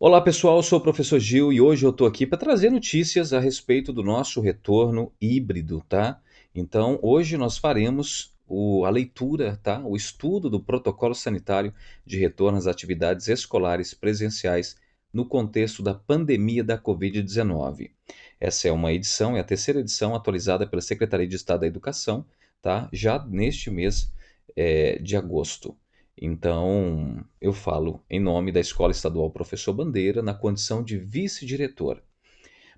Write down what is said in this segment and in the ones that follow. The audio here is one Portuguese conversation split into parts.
Olá pessoal, eu sou o professor Gil e hoje eu estou aqui para trazer notícias a respeito do nosso retorno híbrido, tá? Então, hoje nós faremos a leitura, tá? O estudo do protocolo sanitário de retorno às atividades escolares presenciais no contexto da pandemia da Covid-19. Essa é uma edição, é a terceira edição atualizada pela Secretaria de Estado da Educação, tá? Já neste mês de agosto. Então, eu falo em nome da Escola Estadual Professor Bandeira, na condição de vice-diretor.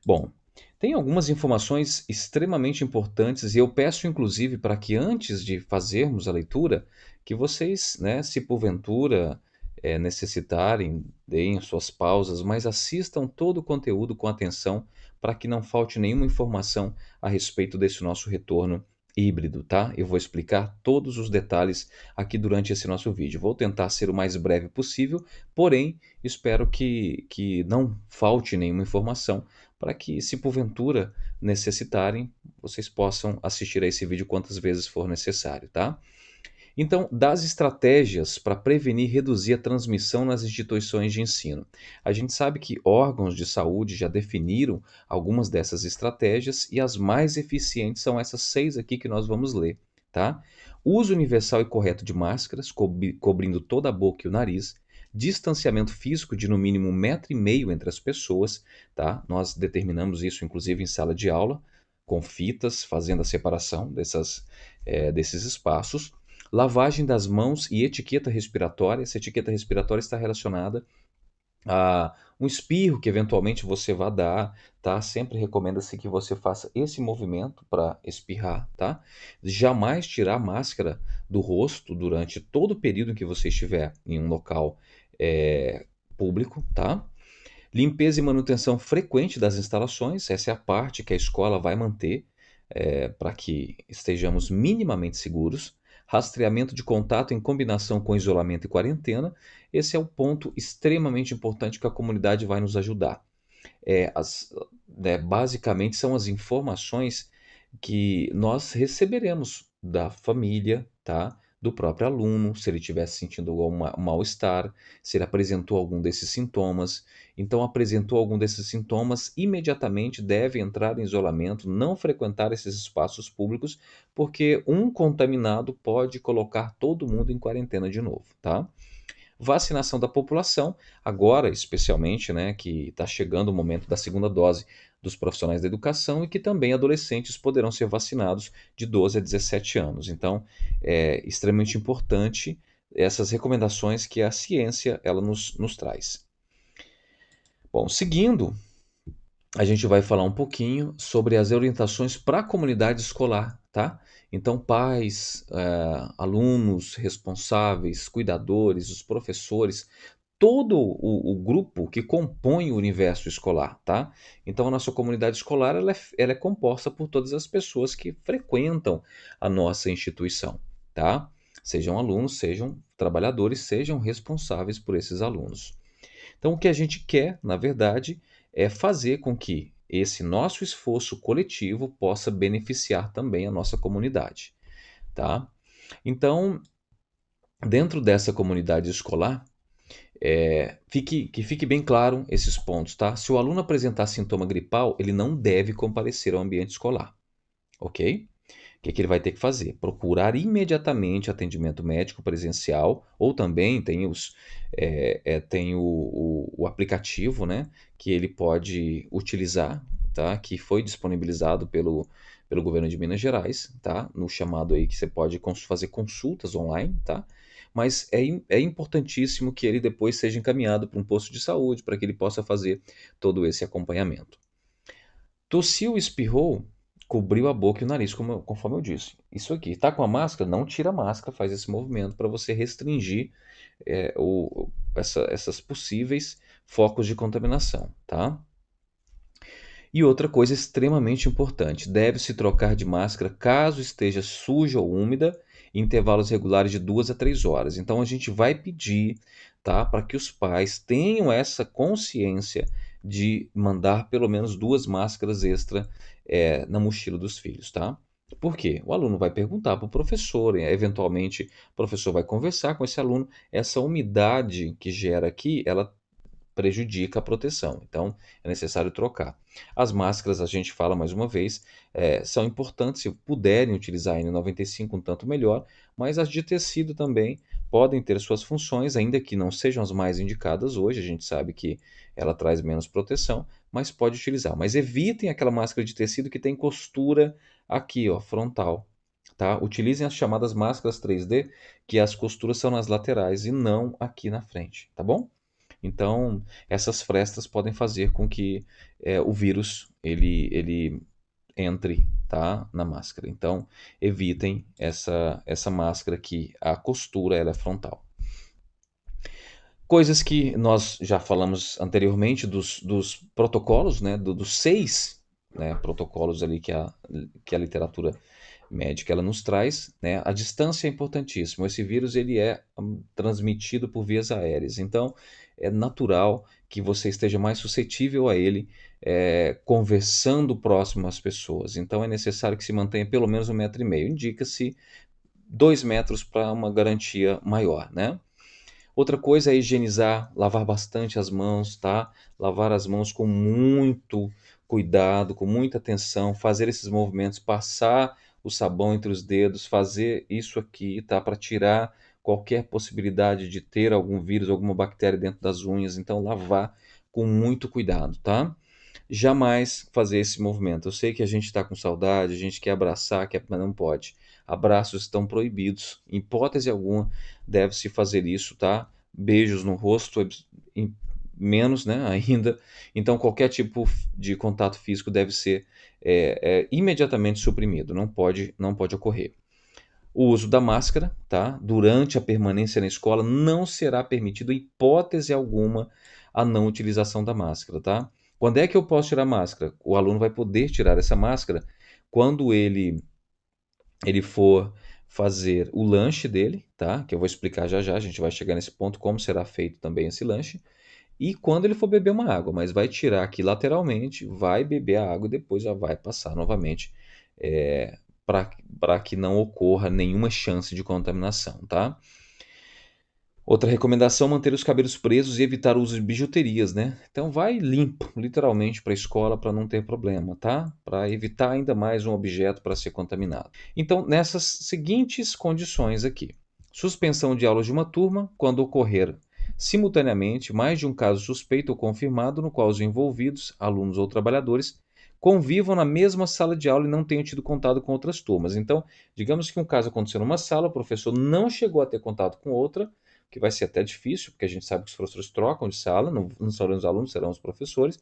Bom, tem algumas informações extremamente importantes e eu peço, inclusive, para que antes de fazermos a leitura, que vocês, né, se porventura necessitarem, deem suas pausas, mas assistam todo o conteúdo com atenção para que não falte nenhuma informação a respeito desse nosso retorno híbrido, tá? Eu vou explicar todos os detalhes aqui durante esse nosso vídeo. Vou tentar ser o mais breve possível, porém, espero que não falte nenhuma informação para que, se porventura necessitarem, vocês possam assistir a esse vídeo quantas vezes for necessário, tá? Então, das estratégias para prevenir e reduzir a transmissão nas instituições de ensino. A gente sabe que órgãos de saúde já definiram algumas dessas estratégias e as mais eficientes são essas seis aqui que nós vamos ler, tá? Uso universal e correto de máscaras, cobrindo toda a boca e o nariz. Distanciamento físico de no mínimo 1,5 m entre as pessoas, tá? Nós determinamos isso inclusive em sala de aula, com fitas, fazendo a separação desses espaços. Lavagem das mãos e etiqueta respiratória. Essa etiqueta respiratória está relacionada a um espirro que eventualmente você vá dar, tá? Sempre recomenda-se que você faça esse movimento para espirrar, tá? Jamais tirar a máscara do rosto durante todo o período em que você estiver em um local público, tá? Limpeza e manutenção frequente das instalações, essa é a parte que a escola vai manter para que estejamos minimamente seguros. Rastreamento de contato em combinação com isolamento e quarentena, esse é o ponto extremamente importante que a comunidade vai nos ajudar. Basicamente são as informações que nós receberemos da família, tá? Do próprio aluno, se ele estiver sentindo algum mal-estar, se ele apresentou algum desses sintomas. Então, apresentou algum desses sintomas, imediatamente deve entrar em isolamento, não frequentar esses espaços públicos, porque um contaminado pode colocar todo mundo em quarentena de novo, tá? Vacinação da população, agora especialmente, né, que está chegando o momento da segunda dose dos profissionais da educação e que também adolescentes poderão ser vacinados de 12 a 17 anos. Então, é extremamente importante essas recomendações que a ciência ela nos traz. Bom, seguindo, a gente vai falar um pouquinho sobre as orientações para a comunidade escolar, tá? Então, pais, alunos, responsáveis, cuidadores, os professores, todo o grupo que compõe o universo escolar, tá? Então, a nossa comunidade escolar ela é composta por todas as pessoas que frequentam a nossa instituição, tá? Sejam alunos, sejam trabalhadores, sejam responsáveis por esses alunos. Então, o que a gente quer, na verdade, é fazer com que esse nosso esforço coletivo possa beneficiar também a nossa comunidade, tá? Então, dentro dessa comunidade escolar, que fique bem claro esses pontos, tá? Se o aluno apresentar sintoma gripal, ele não deve comparecer ao ambiente escolar, ok? O que ele vai ter que fazer? Procurar imediatamente atendimento médico presencial, ou também tem o aplicativo, né, que ele pode utilizar, tá, que foi disponibilizado pelo governo de Minas Gerais, tá, no chamado aí que você pode fazer consultas online, tá, mas é importantíssimo que ele depois seja encaminhado para um posto de saúde para que ele possa fazer todo esse acompanhamento. Tossiu, espirrou, cobriu a boca e o nariz, conforme eu disse. Isso aqui, tá com a máscara? Não tira a máscara, faz esse movimento para você restringir essas possíveis focos de contaminação, tá? E outra coisa extremamente importante, deve-se trocar de máscara caso esteja suja ou úmida, em intervalos regulares de 2 a 3 horas. Então a gente vai pedir, tá, para que os pais tenham essa consciência de mandar pelo menos 2 máscaras extra na mochila dos filhos, tá? Por quê? O aluno vai perguntar para o professor, eventualmente o professor vai conversar com esse aluno. Essa umidade que gera aqui, ela prejudica a proteção. Então, é necessário trocar. As máscaras, a gente fala mais uma vez, são importantes, se puderem utilizar a N95 um tanto melhor, mas as de tecido também podem ter suas funções, ainda que não sejam as mais indicadas hoje, a gente sabe que ela traz menos proteção, mas pode utilizar. Mas evitem aquela máscara de tecido que tem costura aqui, ó, frontal. Tá? Utilizem as chamadas máscaras 3D, que as costuras são nas laterais e não aqui na frente, tá bom? Então, essas frestas podem fazer com que o vírus ele entre, tá, na máscara. Então, evitem essa máscara que a costura ela é frontal. Coisas que nós já falamos anteriormente dos protocolos, né, dos 6, né, protocolos ali que a literatura médica ela nos traz, né? A distância é importantíssima. Esse vírus ele é transmitido por vias aéreas, então é natural que você esteja mais suscetível a ele conversando próximo às pessoas. Então é necessário que se mantenha pelo menos 1,5 m. Indica-se 2 metros para uma garantia maior, né? Outra coisa é higienizar, lavar bastante as mãos, tá? Lavar as mãos com muito cuidado, com muita atenção, fazer esses movimentos, passar o sabão entre os dedos, fazer isso aqui, tá? Para tirar qualquer possibilidade de ter algum vírus, alguma bactéria dentro das unhas. Então, lavar com muito cuidado, tá? Jamais fazer esse movimento. Eu sei que a gente está com saudade, a gente quer abraçar, mas não pode. Abraços estão proibidos. Em hipótese alguma deve-se fazer isso, tá? Beijos no rosto, menos, né, ainda. Então, qualquer tipo de contato físico deve ser imediatamente suprimido. Não pode ocorrer. O uso da máscara, tá? Durante a permanência na escola, não será permitido, em hipótese alguma, a não utilização da máscara, tá? Quando é que eu posso tirar a máscara? O aluno vai poder tirar essa máscara quando ele for fazer o lanche dele, tá? Que eu vou explicar já já, a gente vai chegar nesse ponto como será feito também esse lanche. E quando ele for beber uma água, mas vai tirar aqui lateralmente, vai beber a água e depois já vai passar novamente para que não ocorra nenhuma chance de contaminação, tá? Outra recomendação, manter os cabelos presos e evitar o uso de bijuterias, né? Então vai limpo, literalmente, para a escola para não ter problema, tá? Para evitar ainda mais um objeto para ser contaminado. Então, nessas seguintes condições aqui: suspensão de aulas de uma turma quando ocorrer simultaneamente mais de um caso suspeito ou confirmado no qual os envolvidos, alunos ou trabalhadores, convivam na mesma sala de aula e não tenham tido contato com outras turmas. Então, digamos que um caso aconteceu numa sala, o professor não chegou a ter contato com outra, que vai ser até difícil, porque a gente sabe que os professores trocam de sala, não serão os alunos, serão os professores.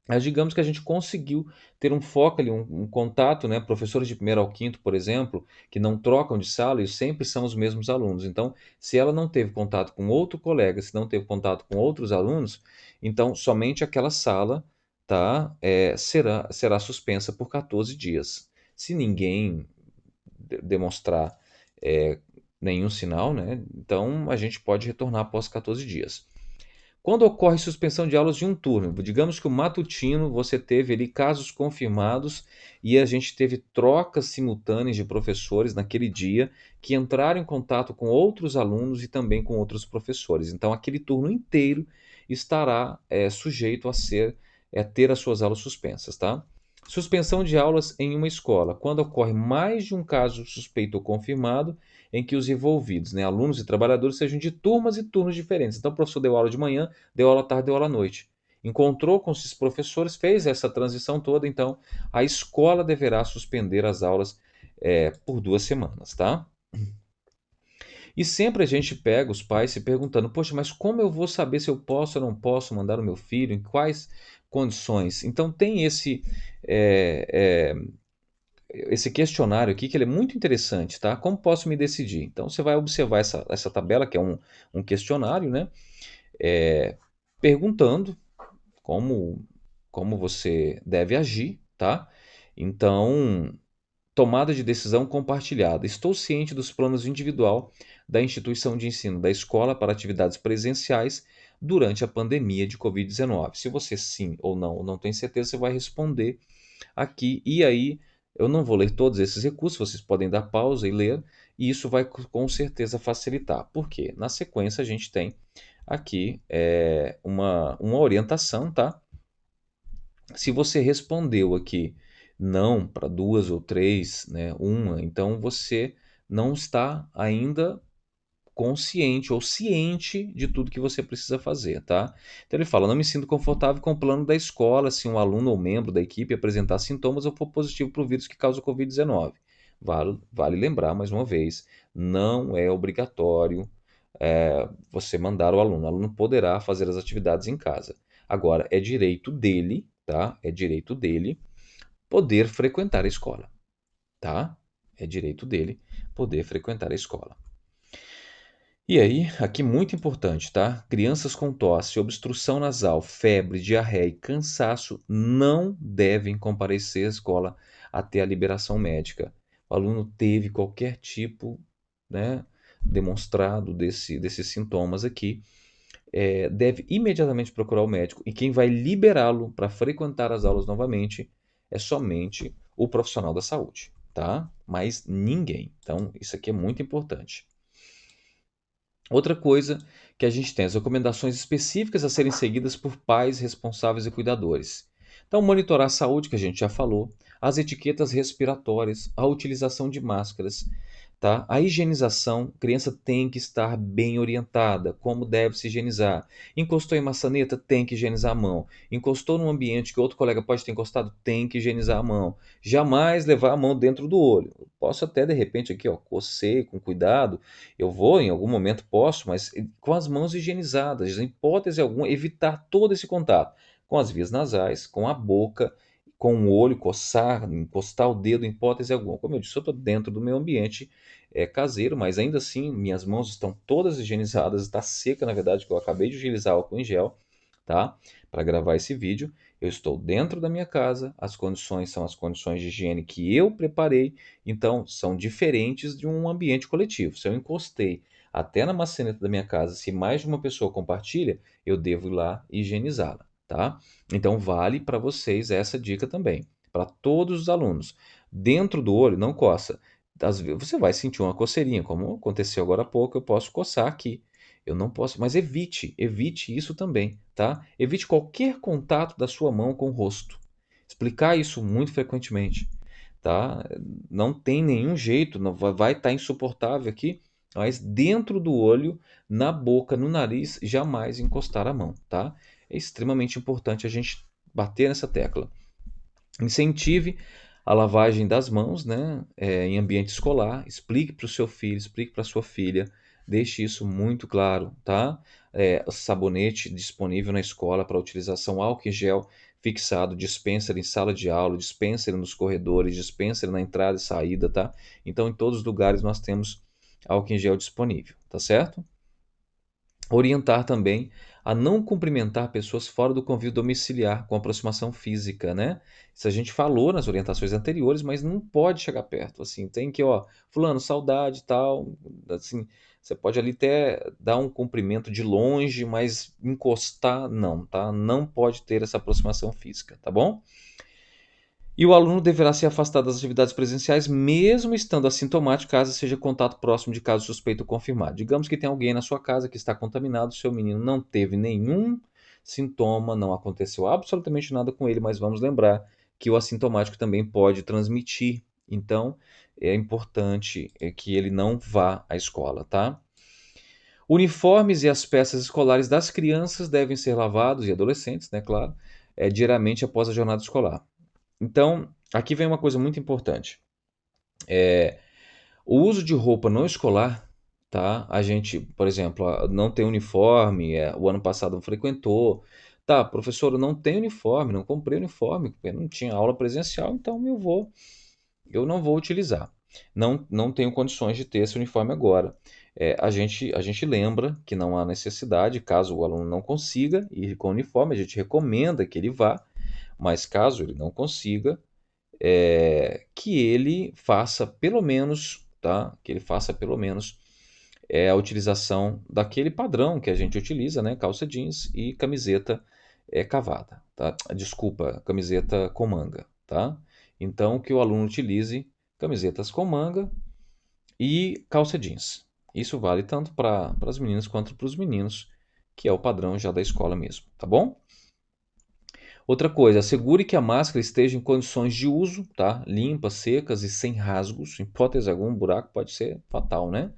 Mas digamos que a gente conseguiu ter um foco ali, um contato, né? Professores de primeiro ao quinto, por exemplo, que não trocam de sala e sempre são os mesmos alunos. Então, se ela não teve contato com outro colega, se não teve contato com outros alunos, então somente aquela sala, tá, será suspensa por 14 dias. Se ninguém demonstrar é, nenhum sinal, né? Então a gente pode retornar após 14 dias. Quando ocorre suspensão de aulas de um turno, digamos que o matutino você teve ali casos confirmados e a gente teve trocas simultâneas de professores naquele dia que entraram em contato com outros alunos e também com outros professores. Então aquele turno inteiro estará sujeito ter as suas aulas suspensas, tá? Suspensão de aulas em uma escola, quando ocorre mais de um caso suspeito ou confirmado em que os envolvidos, né, alunos e trabalhadores, sejam de turmas e turnos diferentes. Então, o professor deu aula de manhã, deu aula à tarde, deu aula à noite. Encontrou com esses professores, fez essa transição toda, então a escola deverá suspender as aulas por 2 semanas, tá? E sempre a gente pega os pais se perguntando: poxa, mas como eu vou saber se eu posso ou não posso mandar o meu filho, em quais condições? Então tem é, esse questionário aqui, que ele é muito interessante, tá? Como posso me decidir? Então você vai observar essa tabela, que é um questionário, né? Perguntando como, como você deve agir, tá? Então, tomada de decisão compartilhada. Estou ciente dos planos individual da instituição de ensino da escola para atividades presenciais durante a pandemia de Covid-19. Se você sim ou não tem certeza, você vai responder aqui. E aí, eu não vou ler todos esses recursos, vocês podem dar pausa e ler, e isso vai com certeza facilitar. Por quê? Na sequência, a gente tem aqui uma orientação, tá? Se você respondeu aqui não para duas ou três, né, uma, então você não está ainda consciente ou ciente de tudo que você precisa fazer, tá? Então ele fala: não me sinto confortável com o plano da escola se um aluno ou membro da equipe apresentar sintomas ou for positivo para o vírus que causa o Covid-19. Vale lembrar mais uma vez, não é obrigatório você mandar o aluno. O aluno poderá fazer as atividades em casa. Agora, é direito dele, tá? É direito dele poder frequentar a escola, tá? É direito dele poder frequentar a escola. E aí, aqui muito importante, tá? Crianças com tosse, obstrução nasal, febre, diarreia e cansaço não devem comparecer à escola até a liberação médica. O aluno teve qualquer tipo, né, demonstrado desses sintomas aqui, deve imediatamente procurar o médico e quem vai liberá-lo para frequentar as aulas novamente é somente o profissional da saúde, tá? Mas ninguém. Então, isso aqui é muito importante. Outra coisa que a gente tem, as recomendações específicas a serem seguidas por pais responsáveis e cuidadores. Então, monitorar a saúde, que a gente já falou, as etiquetas respiratórias, a utilização de máscaras, tá? A higienização, a criança tem que estar bem orientada, como deve se higienizar. Encostou em maçaneta, tem que higienizar a mão. Encostou num ambiente que outro colega pode ter encostado, tem que higienizar a mão. Jamais levar a mão dentro do olho. Posso até, de repente, aqui, ó, cocei com cuidado, eu vou, em algum momento posso, mas com as mãos higienizadas, em hipótese alguma, evitar todo esse contato com as vias nasais, com a boca, com o olho, coçar, encostar o dedo em hipótese alguma. Como eu disse, eu estou dentro do meu ambiente caseiro, mas ainda assim minhas mãos estão todas higienizadas, está seca, na verdade, que eu acabei de utilizar álcool em gel, tá? Para gravar esse vídeo. Eu estou dentro da minha casa, as condições são as condições de higiene que eu preparei, então são diferentes de um ambiente coletivo. Se eu encostei até na maçaneta da minha casa, se mais de uma pessoa compartilha, eu devo ir lá e higienizá-la, tá? Então vale para vocês essa dica também, para todos os alunos. Dentro do olho, não coça. Às vezes você vai sentir uma coceirinha, como aconteceu agora há pouco, eu posso coçar aqui. Eu não posso, mas evite isso também, tá? Evite qualquer contato da sua mão com o rosto. Explicar isso muito frequentemente, tá? Não tem nenhum jeito, não vai estar insuportável aqui, mas dentro do olho, na boca, no nariz, jamais encostar a mão, tá? É extremamente importante a gente bater nessa tecla. Incentive a lavagem das mãos, né, em ambiente escolar. Explique para o seu filho, explique para a sua filha. Deixe isso muito claro, tá? Sabonete disponível na escola para utilização, álcool em gel fixado, dispenser em sala de aula, dispenser nos corredores, dispenser na entrada e saída, tá? Então, em todos os lugares nós temos álcool em gel disponível, tá certo? Orientar também a não cumprimentar pessoas fora do convívio domiciliar com aproximação física, né? Isso a gente falou nas orientações anteriores, mas não pode chegar perto, assim, tem que, ó, fulano, saudade e tal, assim, você pode ali até dar um cumprimento de longe, mas encostar, não, tá? Não pode ter essa aproximação física, tá bom? E o aluno deverá se afastar das atividades presenciais, mesmo estando assintomático, caso seja contato próximo de caso suspeito confirmado. Digamos que tem alguém na sua casa que está contaminado, seu menino não teve nenhum sintoma, não aconteceu absolutamente nada com ele, mas vamos lembrar que o assintomático também pode transmitir. Então, é importante que ele não vá à escola, tá? Uniformes e as peças escolares das crianças devem ser lavados, e adolescentes, né, claro, diariamente após a jornada escolar. Então, aqui vem uma coisa muito importante. O uso de roupa não escolar, tá? A gente, por exemplo, não tem uniforme, o ano passado não frequentou. Tá, professor, eu não tenho uniforme, não comprei uniforme, porque não tinha aula presencial, então eu não vou utilizar. Não tenho condições de ter esse uniforme agora. A gente lembra que não há necessidade, caso o aluno não consiga ir com uniforme, a gente recomenda que ele vá, mas caso ele não consiga, que ele faça pelo menos, tá? Que ele faça pelo menos a utilização daquele padrão que a gente utiliza, né? Calça jeans e camiseta cavada, tá? Desculpa, camiseta com manga, tá? Então que o aluno utilize camisetas com manga e calça jeans. Isso vale tanto para as meninas quanto para os meninos que é o padrão já da escola mesmo, tá bom? Outra coisa, assegure que a máscara esteja em condições de uso, tá? Limpas, secas e sem rasgos. Em hipótese alguma, um buraco pode ser fatal, né?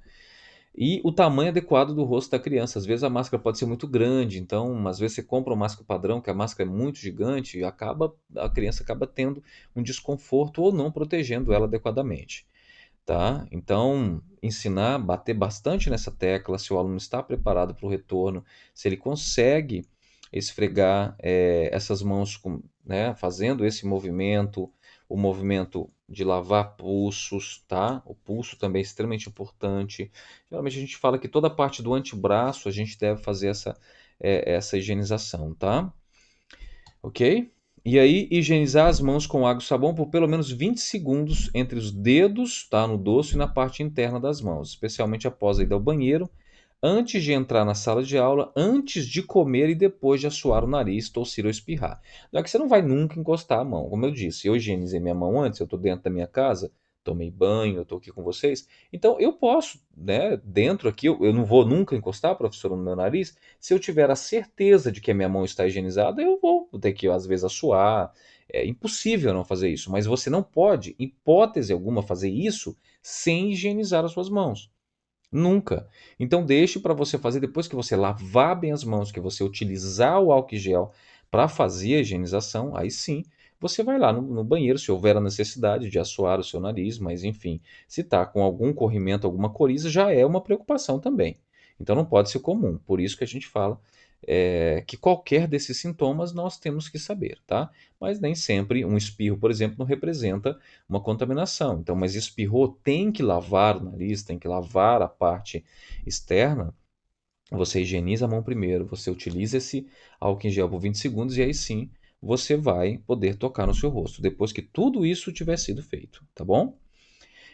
E o tamanho adequado do rosto da criança. Às vezes a máscara pode ser muito grande, então às vezes você compra uma máscara padrão, que a máscara é muito gigante, e a criança acaba tendo um desconforto ou não protegendo ela adequadamente, tá? Então, ensinar, bater bastante nessa tecla, se o aluno está preparado para o retorno, se ele consegue esfregar essas mãos, né, fazendo esse movimento, o movimento de lavar pulsos, tá? O pulso também é extremamente importante. Geralmente a gente fala que toda a parte do antebraço a gente deve fazer essa higienização, tá? Ok? E aí, higienizar as mãos com água e sabão por pelo menos 20 segundos entre os dedos, tá? No dorso e na parte interna das mãos, especialmente após a ida ao banheiro, antes de entrar na sala de aula, antes de comer e depois de assoar o nariz, tossir ou espirrar. Não é que você não vai nunca encostar a mão. Como eu disse, eu higienizei minha mão antes, eu estou dentro da minha casa, tomei banho, eu estou aqui com vocês. Então eu posso, né, dentro aqui, eu não vou nunca encostar, professor, no meu nariz. Se eu tiver a certeza de que a minha mão está higienizada, eu vou ter que, às vezes, assoar. É impossível não fazer isso, mas você não pode, hipótese alguma, fazer isso sem higienizar as suas mãos. Nunca. Então deixe para você fazer depois que você lavar bem as mãos, que você utilizar o álcool em gel para fazer a higienização, aí sim você vai lá no banheiro, se houver a necessidade de assoar o seu nariz, mas enfim, se está com algum corrimento, alguma coriza, já é uma preocupação também. Então não pode ser comum. Por isso que a gente fala que qualquer desses sintomas nós temos que saber, tá? Mas nem sempre um espirro, por exemplo, não representa uma contaminação. Então, mas espirrou, tem que lavar o nariz, tem que lavar a parte externa. Você higieniza a mão primeiro, você utiliza esse álcool em gel por 20 segundos e aí sim você vai poder tocar no seu rosto, depois que tudo isso tiver sido feito, tá bom?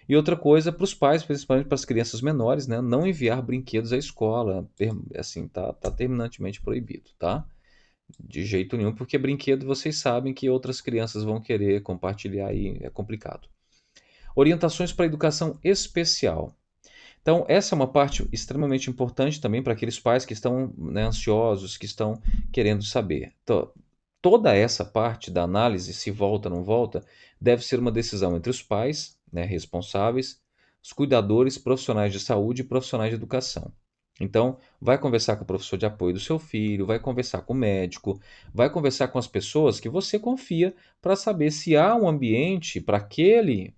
E outra coisa para os pais, principalmente para as crianças menores, né, não enviar brinquedos à escola, assim, tá terminantemente proibido, tá? De jeito nenhum, porque brinquedo vocês sabem que outras crianças vão querer compartilhar e é complicado. Orientações para a educação especial. Então, essa é uma parte extremamente importante também para aqueles pais que estão, né, ansiosos, que estão querendo saber. Então, toda essa parte da análise, se volta ou não volta, deve ser uma decisão entre os pais, né, responsáveis, os cuidadores, profissionais de saúde e profissionais de educação. Então, vai conversar com o professor de apoio do seu filho, vai conversar com o médico, vai conversar com as pessoas que você confia para saber se há um ambiente para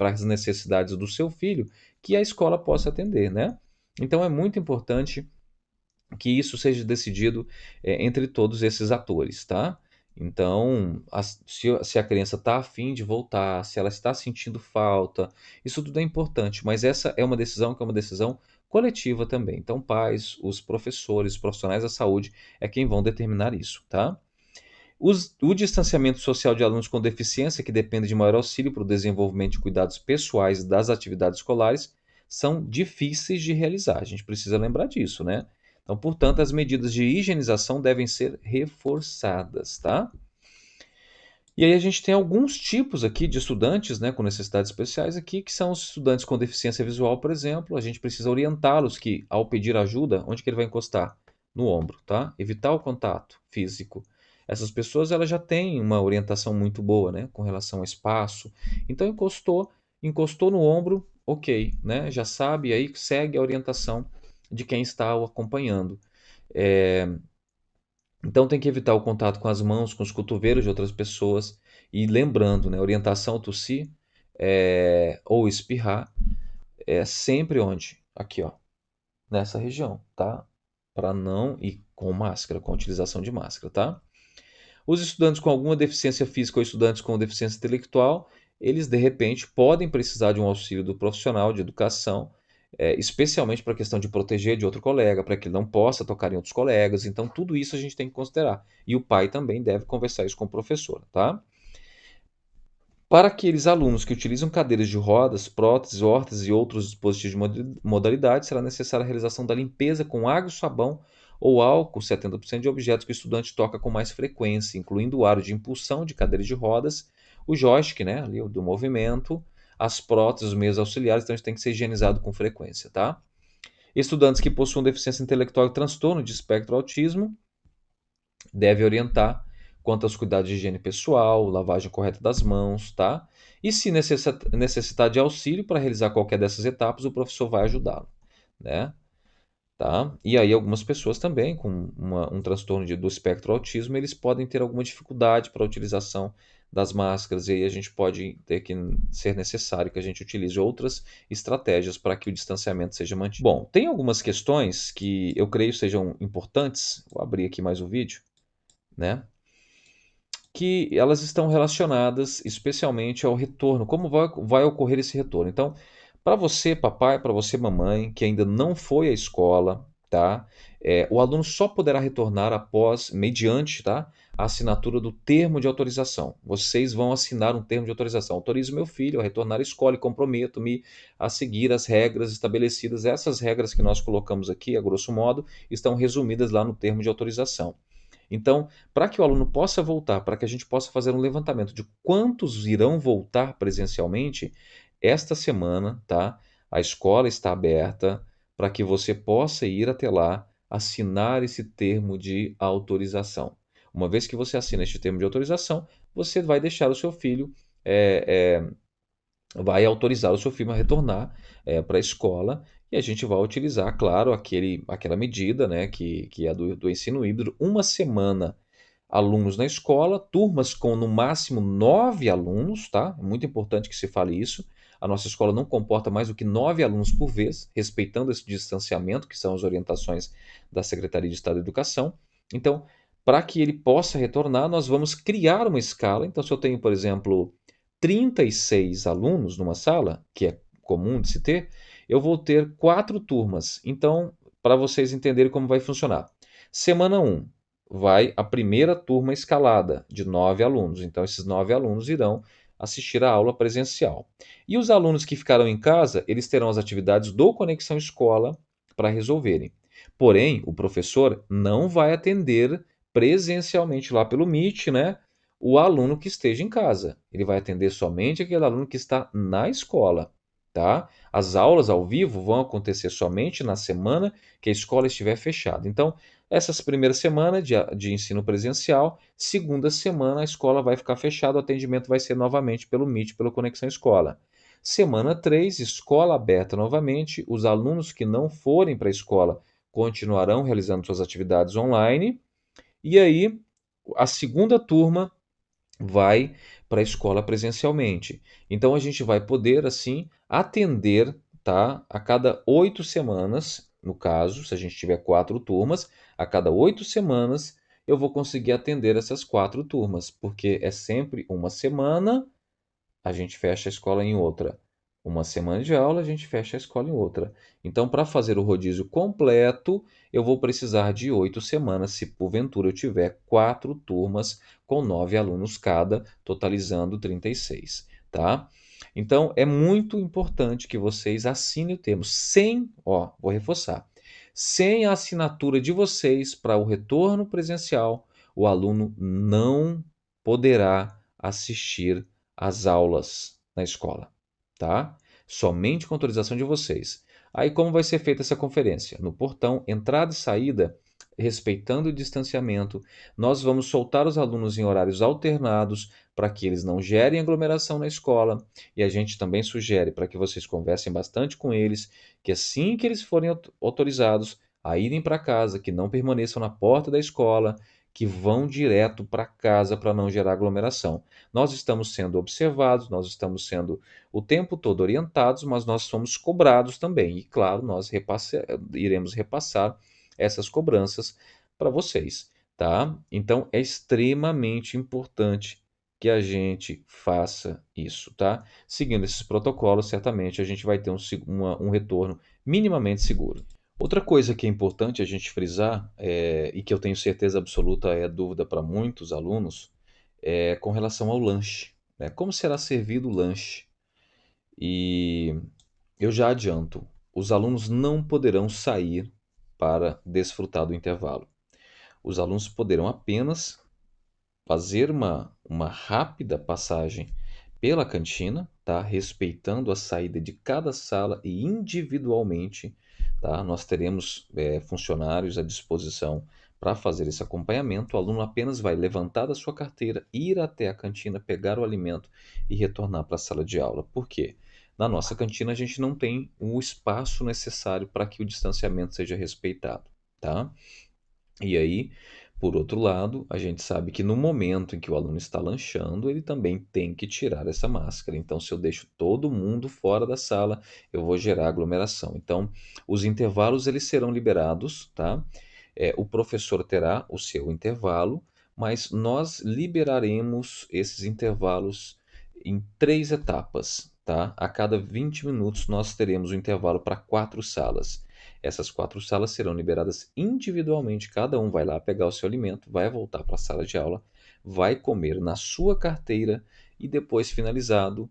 as necessidades do seu filho que a escola possa atender, né? Então é muito importante que isso seja decidido entre todos esses atores, tá? Então, se a criança está afim de voltar, se ela está sentindo falta, isso tudo é importante, mas essa é uma decisão que é uma decisão coletiva também. Então, pais, os professores, os profissionais da saúde é quem vão determinar isso, tá? O distanciamento social de alunos com deficiência, que depende de maior auxílio para o desenvolvimento de cuidados pessoais das atividades escolares, são difíceis de realizar. A gente precisa lembrar disso, né? Então, portanto, as medidas de higienização devem ser reforçadas, tá? E aí a gente tem alguns tipos aqui de estudantes, né, com necessidades especiais aqui, que são os estudantes com deficiência visual, por exemplo. A gente precisa orientá-los que, ao pedir ajuda, onde que ele vai encostar? No ombro, tá? Evitar o contato físico. Essas pessoas elas já têm uma orientação muito boa, né, com relação ao espaço. Então encostou no ombro, ok, né? Já sabe, aí segue a orientação de quem está o acompanhando. É, então tem que evitar o contato com as mãos, com os cotovelos de outras pessoas. E lembrando, né, orientação a tossir ou espirrar é sempre onde? Aqui, ó, nessa região, tá? Para não ir com máscara, com a utilização de máscara, tá? Os estudantes com alguma deficiência física ou estudantes com deficiência intelectual, eles de repente podem precisar de um auxílio do profissional de educação, especialmente para a questão de proteger de outro colega, para que ele não possa tocar em outros colegas. Então, tudo isso a gente tem que considerar. E o pai também deve conversar isso com o professor, tá? Para aqueles alunos que utilizam cadeiras de rodas, próteses, órteses e outros dispositivos de modalidade, será necessária a realização da limpeza com água e sabão ou álcool 70% de objetos que o estudante toca com mais frequência, incluindo o aro de impulsão de cadeiras de rodas, o joystick, né, ali, do movimento, as próteses, os meios auxiliares, então a gente tem que ser higienizado com frequência, tá? Estudantes que possuam deficiência intelectual e transtorno de espectro autismo deve orientar quanto aos cuidados de higiene pessoal, lavagem correta das mãos, tá? E se necessitar de auxílio para realizar qualquer dessas etapas, o professor vai ajudá-lo, né? Tá? E aí algumas pessoas também com um transtorno do espectro autismo, eles podem ter alguma dificuldade para a utilização das máscaras, e aí a gente pode ter que ser necessário que a gente utilize outras estratégias para que o distanciamento seja mantido. Bom, tem algumas questões que eu creio sejam importantes, vou abrir aqui mais o vídeo, né? Que elas estão relacionadas especialmente ao retorno, como vai ocorrer esse retorno. Então, para você, papai, para você, mamãe, que ainda não foi à escola, tá? O aluno só poderá retornar após, mediante, tá? A assinatura do termo de autorização. Vocês vão assinar um termo de autorização. Autorizo meu filho a retornar à escola e comprometo-me a seguir as regras estabelecidas. Essas regras que nós colocamos aqui, a grosso modo, estão resumidas lá no termo de autorização. Então, para que o aluno possa voltar, para que a gente possa fazer um levantamento de quantos irão voltar presencialmente, esta semana, tá? A escola está aberta para que você possa ir até lá assinar esse termo de autorização. Uma vez que você assina este termo de autorização, você vai deixar o seu filho é, vai autorizar o seu filho a retornar para a escola e a gente vai utilizar, claro, aquela medida, né, que é do ensino híbrido, uma semana alunos na escola, turmas com no máximo 9 alunos, tá? É muito importante que se fale isso. A nossa escola não comporta mais do que 9 alunos por vez, respeitando esse distanciamento, que são as orientações da Secretaria de Estado da Educação. Então, para que ele possa retornar, nós vamos criar uma escala. Então, se eu tenho, por exemplo, 36 alunos numa sala, que é comum de se ter, eu vou ter 4 turmas. Então, para vocês entenderem como vai funcionar. Semana 1, vai a primeira turma escalada, de 9 alunos. Então, esses 9 alunos irão assistir a aula presencial. E os alunos que ficaram em casa, eles terão as atividades do Conexão Escola para resolverem. Porém, o professor não vai atender presencialmente lá pelo Meet, né? O aluno que esteja em casa. Ele vai atender somente aquele aluno que está na escola, tá? As aulas ao vivo vão acontecer somente na semana que a escola estiver fechada. Então, essas primeiras semanas de ensino presencial, segunda semana a escola vai ficar fechada, o atendimento vai ser novamente pelo Meet, pelo Conexão Escola. Semana 3, escola aberta novamente, os alunos que não forem para a escola continuarão realizando suas atividades online, e aí a segunda turma vai para a escola presencialmente. Então a gente vai poder assim atender, tá? A cada 8 semanas, no caso, se a gente tiver 4 turmas, a cada 8 semanas eu vou conseguir atender essas 4 turmas, porque é sempre uma semana a gente fecha a escola em outra. Uma semana de aula, a gente fecha a escola em outra. Então, para fazer o rodízio completo, eu vou precisar de 8 semanas, se porventura eu tiver 4 turmas com 9 alunos cada, totalizando 36, tá? Então, é muito importante que vocês assinem o termo, sem, ó, vou reforçar, sem a assinatura de vocês para o retorno presencial, o aluno não poderá assistir as aulas na escola, tá? Somente com autorização de vocês. Aí como vai ser feita essa conferência? No portão, entrada e saída, respeitando o distanciamento, nós vamos soltar os alunos em horários alternados para que eles não gerem aglomeração na escola, e a gente também sugere para que vocês conversem bastante com eles, que assim que eles forem autorizados a irem para casa, que não permaneçam na porta da escola, que vão direto para casa para não gerar aglomeração. Nós estamos sendo observados, nós estamos sendo o tempo todo orientados, mas nós somos cobrados também. E, claro, nós iremos repassar essas cobranças para vocês, tá? Então, é extremamente importante que a gente faça isso, tá? Seguindo esses protocolos, certamente a gente vai ter um retorno minimamente seguro. Outra coisa que é importante a gente frisar, e que eu tenho certeza absoluta é dúvida para muitos alunos, é com relação ao lanche, né? Como será servido o lanche? E eu já adianto, os alunos não poderão sair para desfrutar do intervalo. Os alunos poderão apenas fazer uma rápida passagem pela cantina, tá? Respeitando a saída de cada sala e individualmente, tá? Nós teremos funcionários à disposição para fazer esse acompanhamento. O aluno apenas vai levantar da sua carteira, ir até a cantina, pegar o alimento e retornar para a sala de aula. Por quê? Na nossa cantina a gente não tem o espaço necessário para que o distanciamento seja respeitado, tá? E aí, por outro lado, a gente sabe que no momento em que o aluno está lanchando, ele também tem que tirar essa máscara. Então, se eu deixo todo mundo fora da sala, eu vou gerar aglomeração. Então, os intervalos eles serão liberados, tá? O professor terá o seu intervalo, mas nós liberaremos esses intervalos em 3 etapas, tá? A cada 20 minutos nós teremos um intervalo para 4 salas. Essas 4 salas serão liberadas individualmente, cada um vai lá pegar o seu alimento, vai voltar para a sala de aula, vai comer na sua carteira e depois, finalizado,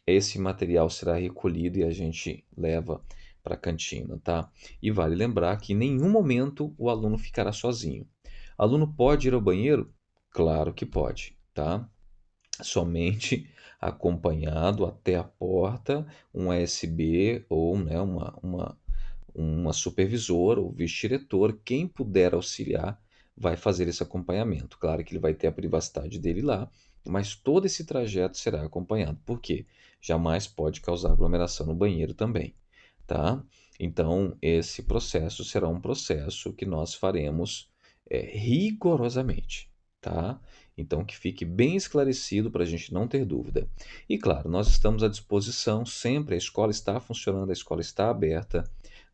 esse material será recolhido e a gente leva para a cantina, tá? E vale lembrar que em nenhum momento o aluno ficará sozinho. Aluno pode ir ao banheiro? Claro que pode, tá? Somente acompanhado até a porta, um ASB ou, né, uma supervisora ou vice-diretor, quem puder auxiliar, vai fazer esse acompanhamento. Claro que ele vai ter a privacidade dele lá, mas todo esse trajeto será acompanhado. Por quê? Jamais pode causar aglomeração no banheiro também, tá? Então, esse processo será um processo que nós faremos rigorosamente, tá? Então, que fique bem esclarecido para a gente não ter dúvida. E claro, nós estamos à disposição sempre, a escola está funcionando, a escola está aberta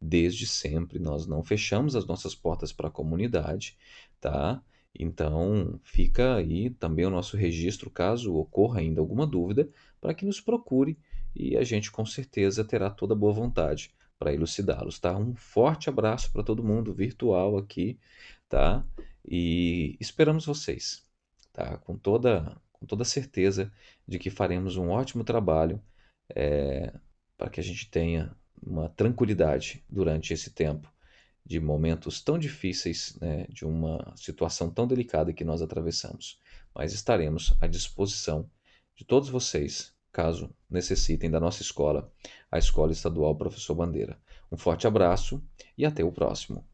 desde sempre. Nós não fechamos as nossas portas para a comunidade, tá? Então, fica aí também o nosso registro, caso ocorra ainda alguma dúvida, para que nos procure e a gente com certeza terá toda a boa vontade para elucidá-los, tá? Um forte abraço para todo mundo virtual aqui, tá? E esperamos vocês, tá? Com toda certeza de que faremos um ótimo trabalho para que a gente tenha uma tranquilidade durante esse tempo de momentos tão difíceis, né, de uma situação tão delicada que nós atravessamos. Mas estaremos à disposição de todos vocês, caso necessitem da nossa escola, a Escola Estadual Professor Bandeira. Um forte abraço e até o próximo.